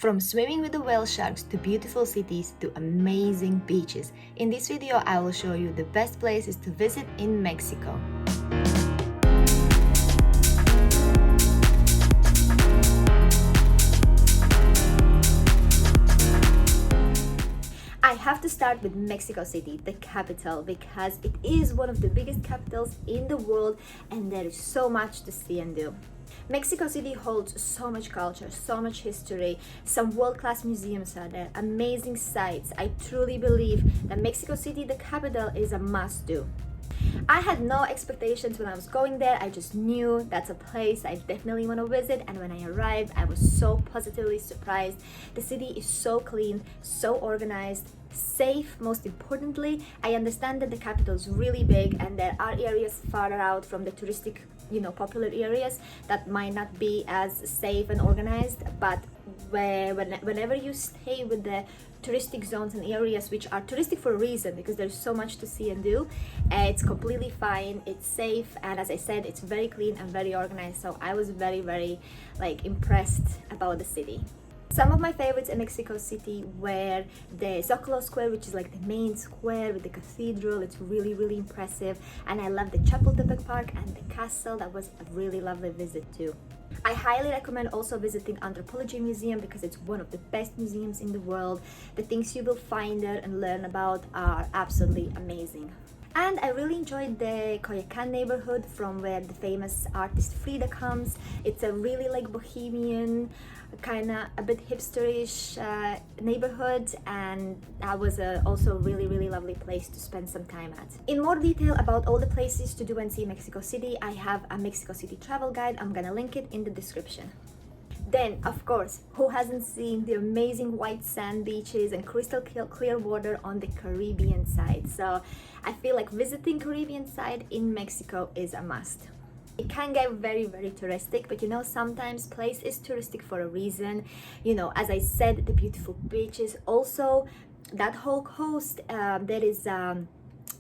From swimming with the whale sharks to beautiful cities to amazing beaches, in this video I will show you the best places to visit in Mexico. I have to start with Mexico City, the capital, because it is one of the biggest capitals in the world and there is so much to see and do. Mexico City holds so much culture, so much history, some world-class museums are there, amazing sites. I truly believe that Mexico City, the capital, is a must-do. I had no expectations when I was going there. I just knew that's a place I definitely want to visit, and when I arrived I was so positively surprised. The city is so clean, so organized, safe. Most importantly, I understand that the capital is really big and there are areas farther out from the touristic, popular areas that might not be as safe and organized, but whenever you stay with the touristic zones and areas which are touristic for a reason, because there's so much to see and do, it's completely fine, it's safe, and as I said, it's very clean and very organized. So I was very impressed about the city. Some of my favorites in Mexico City were the Zocalo Square, which is like the main square with the cathedral. It's really impressive, and I love the Chapultepec Park and the castle. That was a really lovely visit too. I highly recommend also visiting Anthropology Museum because it's one of the best museums in the world. The things you will find there and learn about are absolutely amazing. And I really enjoyed the Coyoacan neighborhood from where the famous artist Frida comes. It's a really bohemian, kind of a bit hipsterish neighborhood, and that was also a really lovely place to spend some time at. In more detail about all the places to do and see in Mexico City, I have a Mexico City travel guide. I'm gonna link it in the description. Then, of course, who hasn't seen the amazing white sand beaches and crystal clear water on the Caribbean side? So I feel like visiting Caribbean side in Mexico is a must. It can get very touristic, but sometimes place is touristic for a reason. As I said, the beautiful beaches. Also, that whole coast, there is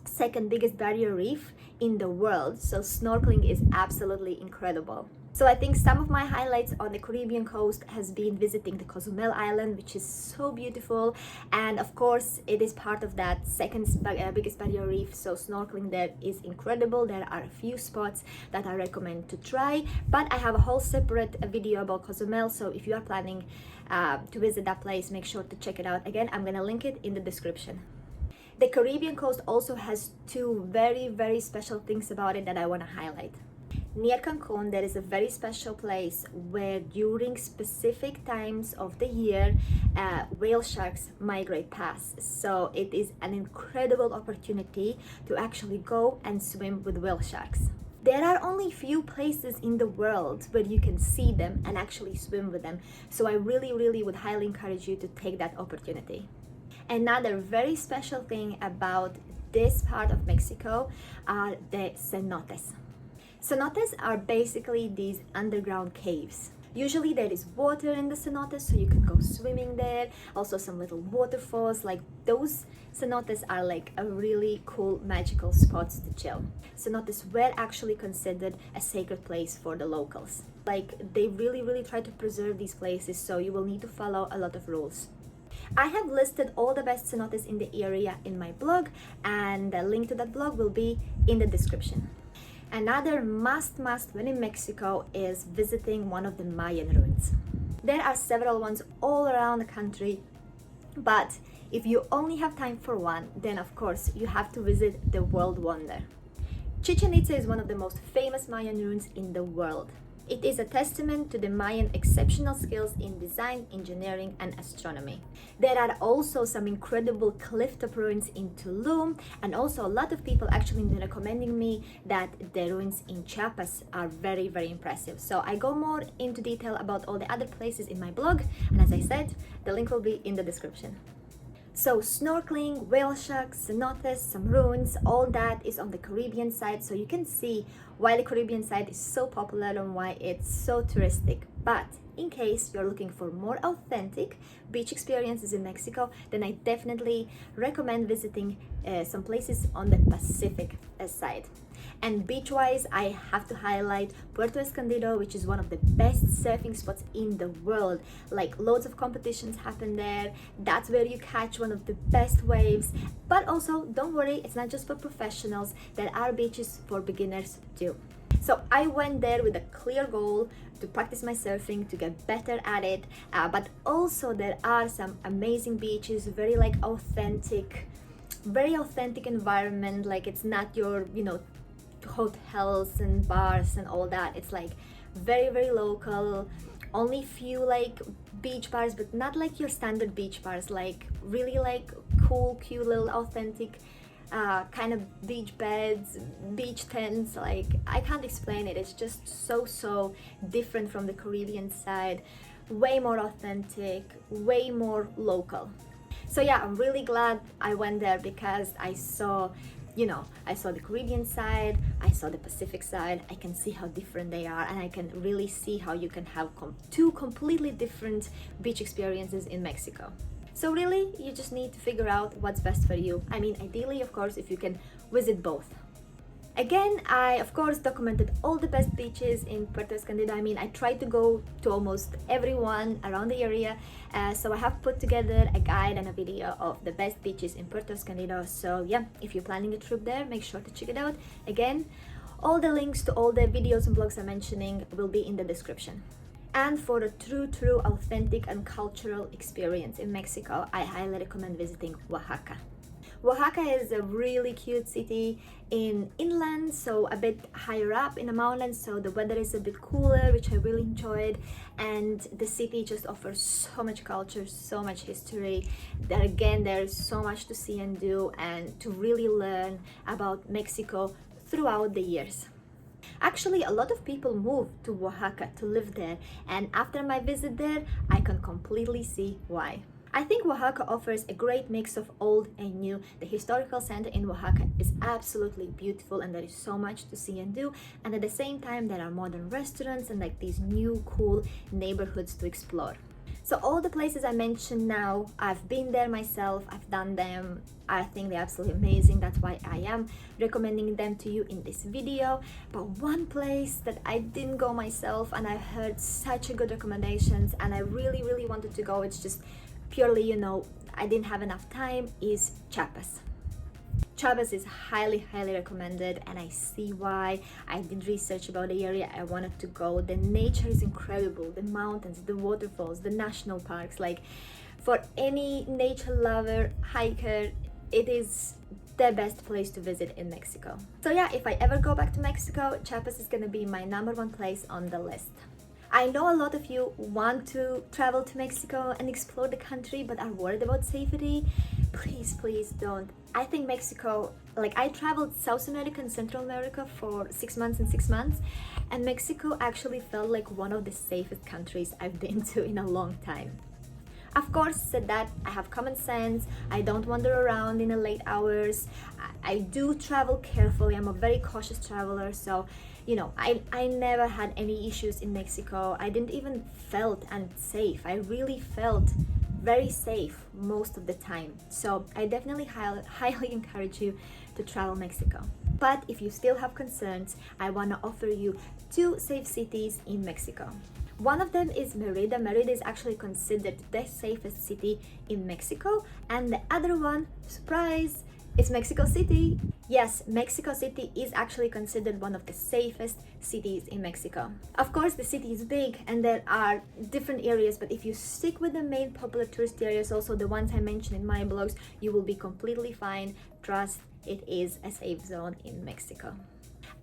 second biggest barrier reef in the world, so snorkeling is absolutely incredible. So I think some of my highlights on the Caribbean coast has been visiting the Cozumel Island, which is so beautiful, and of course it is part of that second biggest barrier reef, so snorkeling there is incredible. There are a few spots that I recommend to try, but I have a whole separate video about Cozumel, so if you are planning to visit that place, make sure to check it out. Again, I'm gonna link it in the description. The Caribbean coast also has two very special things about it that I want to highlight. Near Cancun, there is a very special place where during specific times of the year, whale sharks migrate past. So it is an incredible opportunity to actually go and swim with whale sharks. There are only few places in the world where you can see them and actually swim with them. So I really would highly encourage you to take that opportunity. Another very special thing about this part of Mexico are the cenotes. Cenotes are basically these underground caves. Usually there is water in the cenotes, so you can go swimming there. Also some little waterfalls. Like those cenotes are like a really cool magical spots to chill. Cenotes were actually considered a sacred place for the locals. Like they really try to preserve these places, so you will need to follow a lot of rules. I have listed all the best cenotes in the area in my blog, and the link to that blog will be in the description. Another must when in Mexico is visiting one of the Mayan ruins. There are several ones all around the country, but if you only have time for one, then of course you have to visit the world wonder. Chichen Itza is one of the most famous Mayan ruins in the world. It is a testament to the Mayan exceptional skills in design, engineering, and astronomy. There are also some incredible cliff-top ruins in Tulum, and also a lot of people actually been recommending me that the ruins in Chiapas are very impressive. So I go more into detail about all the other places in my blog, and as I said, the link will be in the description. So snorkeling, whale sharks, cenotes, some ruins, all that is on the Caribbean side, so you can see why the Caribbean side is so popular and why it's so touristic. But in case you're looking for more authentic beach experiences in Mexico, then I definitely recommend visiting some places on the Pacific side. And beach-wise, I have to highlight Puerto Escondido, which is one of the best surfing spots in the world. Like, loads of competitions happen there. That's where you catch one of the best waves. But also, don't worry, it's not just for professionals. There are beaches for beginners too. So I went there with a clear goal to practice my surfing, to get better at it. But also there are some amazing beaches, very authentic environment. Like, it's not your, hotels and bars and all that. It's like very local, only few like beach bars, but not like your standard beach bars, like really like cool, cute little authentic kind of beach beds, beach tents. Like, I can't explain it. It's just so different from the Caribbean side, way more authentic, way more local. So yeah, I'm really glad I went there because I saw the Caribbean side, I saw the Pacific side. I can see how different they are, and I can really see how you can have two completely different beach experiences in Mexico. So really, you just need to figure out what's best for you. I mean, ideally, of course, if you can visit both. Again, I of course documented all the best beaches in Puerto Escondido. I mean, I tried to go to almost everyone around the area, so I have put together a guide and a video of the best beaches in Puerto Escondido. So yeah, if you're planning a trip there, make sure to check it out. Again, all the links to all the videos and blogs I'm mentioning will be in the description. And for a true authentic and cultural experience in Mexico, I highly recommend visiting Oaxaca. Oaxaca is a really cute city in inland, so a bit higher up in the mountains, so the weather is a bit cooler, which I really enjoyed, and the city just offers so much culture, so much history. That again, there's so much to see and do and to really learn about Mexico throughout the years. Actually, a lot of people move to Oaxaca to live there, and after my visit there, I can completely see why. I think Oaxaca offers a great mix of old and new. The historical center in Oaxaca is absolutely beautiful, and there is so much to see and do, and at the same time there are modern restaurants and like these new cool neighborhoods to explore. So all the places I mentioned now, I've been there myself, I've done them. I think they're absolutely amazing. That's why I am recommending them to you in this video. But one place that I didn't go myself and I heard such a good recommendations and I really wanted to go, it's just purely, I didn't have enough time, is Chiapas. Chiapas is highly recommended, and I see why. I did research about the area I wanted to go. The nature is incredible, the mountains, the waterfalls, the national parks. Like, for any nature lover, hiker, it is the best place to visit in Mexico. So yeah, if I ever go back to Mexico, Chiapas is gonna be my #1 place on the list. I know a lot of you want to travel to Mexico and explore the country but are worried about safety. Please don't. I think Mexico, like, I traveled South America and Central America for 6 months and 6 months, and Mexico actually felt like one of the safest countries I've been to in a long time. Of course, said that, I have common sense. I don't wander around in the late hours. I do travel carefully. I'm a very cautious traveler, so I never had any issues in Mexico. I didn't even felt unsafe. I really felt very safe most of the time. So I definitely highly encourage you to travel Mexico. But if you still have concerns, I want to offer you 2 safe cities in Mexico. One of them is Merida. Merida is actually considered the safest city in Mexico, and the other one, surprise, is Mexico City. Yes, Mexico City is actually considered one of the safest cities in Mexico. Of course, the city is big and there are different areas, but if you stick with the main popular tourist areas, also the ones I mentioned in my blogs, you will be completely fine. Trust, it is a safe zone in Mexico.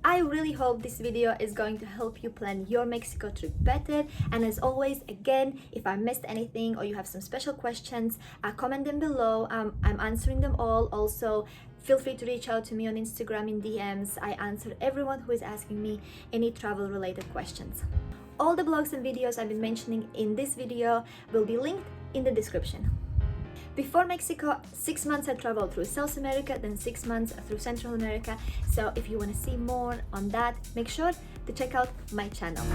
I really hope this video is going to help you plan your Mexico trip better, and as always, again, if I missed anything or you have some special questions, comment them below. I'm answering them all. Also, feel free to reach out to me on Instagram in DMs. I answer everyone who is asking me any travel related questions. All the blogs and videos I've been mentioning in this video will be linked in the description. Before Mexico, 6 months I traveled through South America, then 6 months through Central America. So if you want to see more on that, make sure to check out my channel.